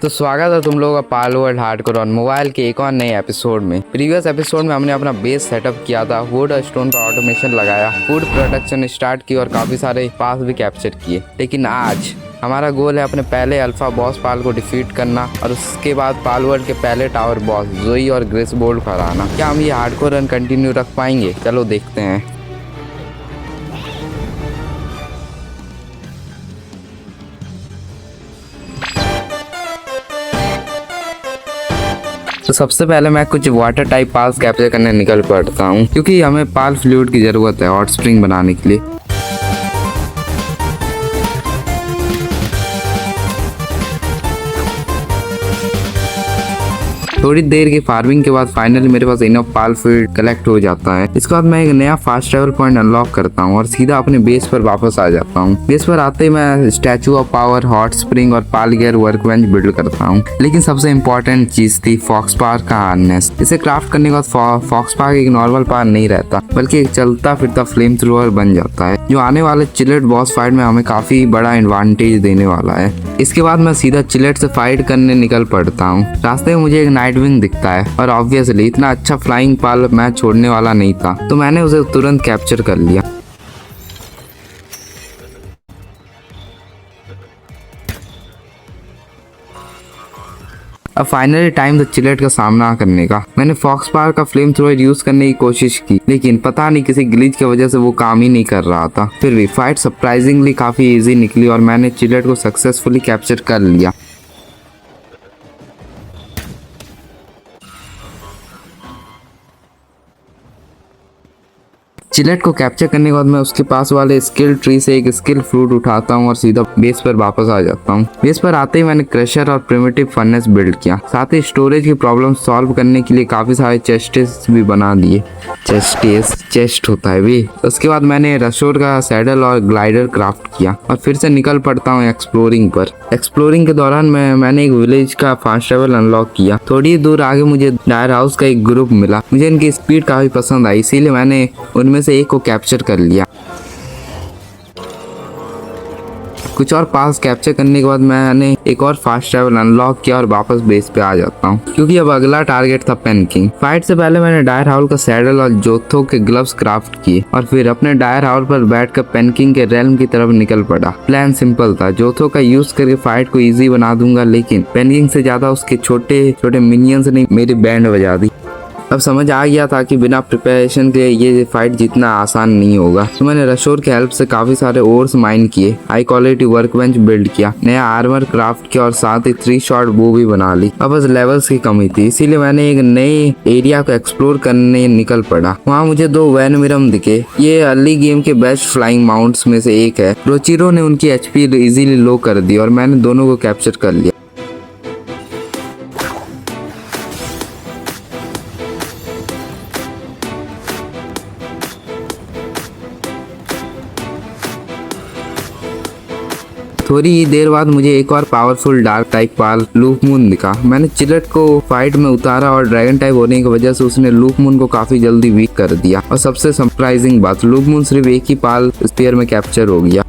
तो स्वागत है तुम लोगों का पाल वर्ल्ड हार्डकोर ऑन मोबाइल के एक और नए एपिसोड में। प्रीवियस एपिसोड में हमने अपना बेस सेटअप किया था, वुड और स्टोन का ऑटोमेशन लगाया, फूड प्रोडक्शन स्टार्ट की और काफ़ी सारे पास भी कैप्चर किए। लेकिन आज हमारा गोल है अपने पहले अल्फा बॉस पाल को डिफीट करना और उसके बाद पाल वर्ल्ड के पहले टावर बॉस जोई और ग्रेस बोल्ट को हराना। क्या हम ये हार्डकोर रन कंटिन्यू रख पाएंगे? चलो देखते हैं। तो सबसे पहले मैं कुछ वाटर टाइप पाल्स कैप्चर करने निकल पड़ता हूँ, क्योंकि हमें पाल फ्लूइड की ज़रूरत है हॉट स्प्रिंग बनाने के लिए। थोड़ी देर की फार्मिंग के बाद फाइनली मेरे पास इनफ पाल फीड कलेक्ट हो जाता है। इसके बाद मैं एक नया फास्ट ट्रैवल पॉइंट अनलॉक करता हूँ और सीधा अपने बेस पर वापस आ जाता हूँ। बेस पर आते ही मैं statue of power, hot spring और पाल गियर वर्कबेंच बिल्ड करता हूँ। लेकिन सबसे इम्पोर्टेंट चीज थी फॉक्स पावर का हार्नेस। इसे क्राफ्ट करने के बाद फॉक्स पावर एक नॉर्मल पावर नहीं रहता, बल्कि एक चलता फिरता फ्लेम थ्रोअर बन जाता है, जो आने वाले चिलेट बॉस फाइट में हमें काफी बड़ा एडवांटेज देने वाला है। इसके बाद मैं सीधा चिलेट से फाइट करने निकल पड़ता हूँ। रास्ते में मुझे एक नाइट विंग दिखता है और ऑब्वियसली इतना अच्छा फ्लाइंग पाल मैं छोड़ने वाला नहीं था, तो मैंने उसे तुरंत कैप्चर कर लिया। अब फाइनली टाइम था चिलेट का सामना करने का। मैंने फॉक्स पावर का फ्लेम थ्रोअर यूज करने की कोशिश की, लेकिन पता नहीं किसी ग्लिच की वजह से वो काम ही नहीं कर रहा था। फिर भी फाइट सरप्राइजिंगली काफी इजी निकली और मैंने चिलेट को सक्सेसफुली कैप्चर कर लिया। चिलेट को कैप्चर करने के बाद मैं उसके पास वाले स्किल ट्री से एक स्किल फ्रूट उठाता हूँ और सीधा बेस पर वापस आ जाता हूँ। बेस पर आते ही मैंने क्रशर और प्रिमिटिव फर्नेस बिल्ड किया। साथ ही स्टोरेज की प्रॉब्लम सॉल्व करने के लिए काफी सारे चेस्टेस भी बना दिए। चेस्ट होता है भी। उसके बाद मैंने रशोर का सैडल और ग्लाइडर क्राफ्ट किया और फिर से निकल पड़ता हूँ एक्सप्लोरिंग पर। एक्सप्लोरिंग के दौरान मैंने एक विलेज का फास्ट ट्रैवल अनलॉक किया। थोड़ी दूर आगे मुझे डायर हाउस का एक ग्रुप मिला। मुझे इनकी स्पीड काफी पसंद आई, इसीलिए मैंने उनमें से एक को कैप्चर कर लिया। कुछ और पास कैप्चर करने के बाद मैंने एक और फास्ट ट्रैवल अनलॉक किया और वापस बेस पे आ जाता हूँ, क्योंकि अब अगला टारगेट था पेनकिंग। फाइट से पहले मैंने डायर हाउल का सैडल और जोथो के ग्लव्स क्राफ्ट किए और फिर अपने डायर हाउल पर बैठकर पेनकिंग के रेल्म की तरफ निकल पड़ा। प्लान सिंपल था, जोथो का यूज करके फाइट को इजी बना दूंगा, लेकिन पेनकिंग से ज्यादा उसके छोटे छोटे मिनियंस ने मेरी बैंड बजा दी। अब समझ आ गया था कि बिना प्रिपरेशन के ये फाइट जीतना आसान नहीं होगा, तो मैंने रशोर की हेल्प से काफी सारे ओर्स माइन किए, हाई क्वालिटी वर्कबेंच बिल्ड किया, नया आर्मर क्राफ्ट किया और साथ ही 3 शॉट बो भी बना ली। अब बस लेवल्स की कमी थी, इसीलिए मैंने एक नए एरिया को एक्सप्लोर करने निकल पड़ा। वहाँ मुझे 2 वैनमिरम दिखे। ये अर्ली गेम के बेस्ट फ्लाइंग माउंट्स में से एक है। रोचिरो ने उनकी HP इजीली लो कर दी और मैंने दोनों को कैप्चर कर लिया। थोड़ी ही देर बाद मुझे एक और पावरफुल डार्क टाइप पाल लूप मून दिखा। मैंने चिलेट को फाइट में उतारा और ड्रैगन टाइप होने की वजह से उसने लूप मून को काफी जल्दी वीक कर दिया। और सबसे सरप्राइजिंग बात, लूप मून सिर्फ एक ही पाल स्पेयर में कैप्चर हो गया।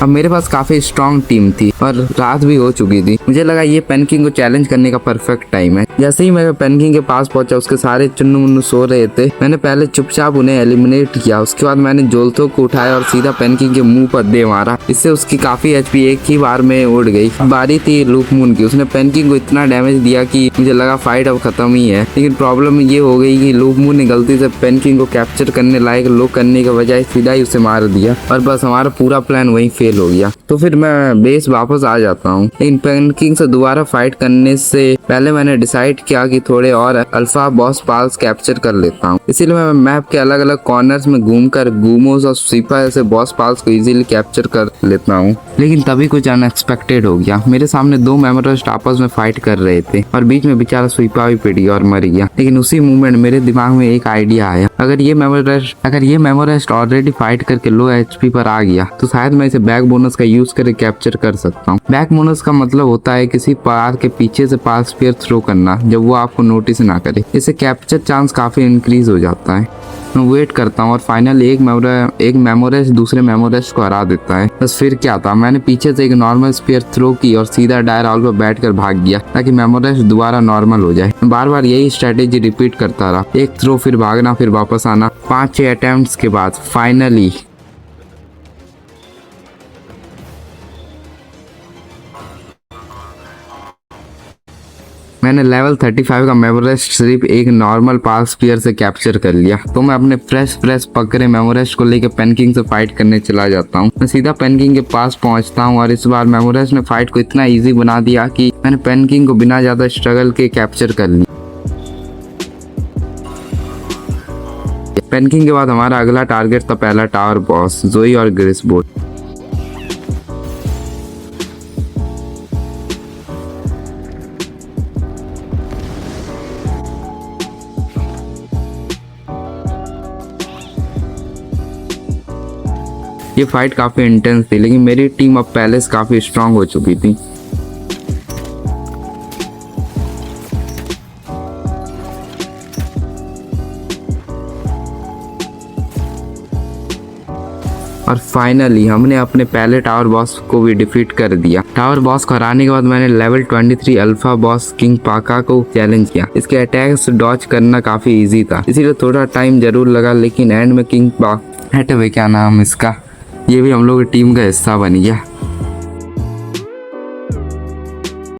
अब मेरे पास काफी स्ट्रॉन्ग टीम थी और रात भी हो चुकी थी। मुझे लगा ये पेनकिंग को चैलेंज करने का परफेक्ट टाइम है। जैसे ही मैं पेनकिंग के पास पहुंचा, उसके सारे चुन्नू मुन्नू सो रहे थे। मैंने पहले चुपचाप उन्हें एलिमिनेट किया। उसके बाद मैंने जोल्थो को उठाया और सीधा पेनकिंग के मुंह पर दे मारा। इससे उसकी काफी HP एक ही बार में उड़ गई। बारी थी लूप मून की। उसने पेनकिंग को इतना डैमेज दिया कि मुझे लगा फाइट अब खत्म ही है, लेकिन प्रॉब्लम ये हो गई कि लूप मून ने गलती से पेनकिंग को कैप्चर करने लायक लो करने के बजाय सीधा ही उसे मार दिया और बस हमारा पूरा प्लान वहीं फेल हो गया। तो फिर मैं बेस वापस आ जाता हूँ, लेकिन पेनकिंग से दोबारा फाइट करने से पहले मैंने डिसाइड किया कि थोड़े और अल्फा बॉस पाल्स कैप्चर कर लेता हूँ। इसीलिए मैं मैप के अलग अलग कॉर्नर्स में घूमकर गूमोस और स्वीपर ऐसे बॉस पाल्स को इजीली कैप्चर कर लेता हूँ। लेकिन तभी कुछ अनएक्सपेक्टेड हो गया। मेरे सामने 2 मेमोरिस्ट आपस में फाइट कर रहे थे और बीच में बेचारा स्वीपर भी पिट गया और मर गया। लेकिन उसी मूवमेंट मेरे दिमाग में एक आइडिया आया, अगर ये मेमोरिस्ट ऑलरेडी फाइट करके लो HP पर आ गया, तो शायद मैं इसे बैक बोनस का यूज करके कैप्चर कर सकता हूँ। बैक बोनस का मतलब होता है किसी पार के पीछे से पास स्पीयर थ्रो करना, जब वो आपको नोटिस ना करे। इससे कैप्चर चांस काफी इंक्रीज हो जाता है। मैं वेट करता हूँ और फाइनली एक मेमोरेस्ट दूसरे मेमोरेस्ट को हरा देता है। बस फिर क्या था, मैंने पीछे से एक नॉर्मल स्पीयर थ्रो की और सीधा डायर ऑल पर बैठकर भाग गया ताकि मेमोरेस्ट दोबारा नॉर्मल हो जाए। बार बार यही स्ट्रेटेजी रिपीट करता रहा, एक थ्रो फिर भागना फिर वापस आना। 5-6 अटेम्प्ट्स के बाद फाइनली मैंने लेवल 35 का मेमोरेस्ट सिर्फ एक नॉर्मल पास स्पीयर से कैप्चर कर लिया। तो मैं अपने फ्रेश पकड़े मेमोरेस्ट को लेकर पेनकिंग से फाइट करने चला जाता हूँ। मैं सीधा पेनकिंग के पास पहुंचता हूँ और इस बार मेमोरेस्ट ने फाइट को इतना इजी बना दिया कि मैंने पेनकिंग को बिना ज्यादा स्ट्रगल के कैप्चर कर लिया। पेनकिंग के बाद हमारा अगला टारगेट था पहला टावर बॉस, जोई और ग्रिसबोर्ड। ये फाइट काफी इंटेंस थी, लेकिन मेरी टीम अब पहले से काफी स्ट्रांग हो चुकी थी। और फाइनली हमने अपने पहले टावर बॉस को भी डिफीट कर दिया। टावर बॉस को हराने के बाद मैंने लेवल 23 अल्फा बॉस किंग पाका को चैलेंज किया। इसके अटैक्स डॉज करना काफी इजी था, इसीलिए थोड़ा टाइम जरूर लगा, लेकिन एंड में किंग पाका, हटे हुए क्या नाम इसका, ये भी हम लोग की टीम का हिस्सा बन गया।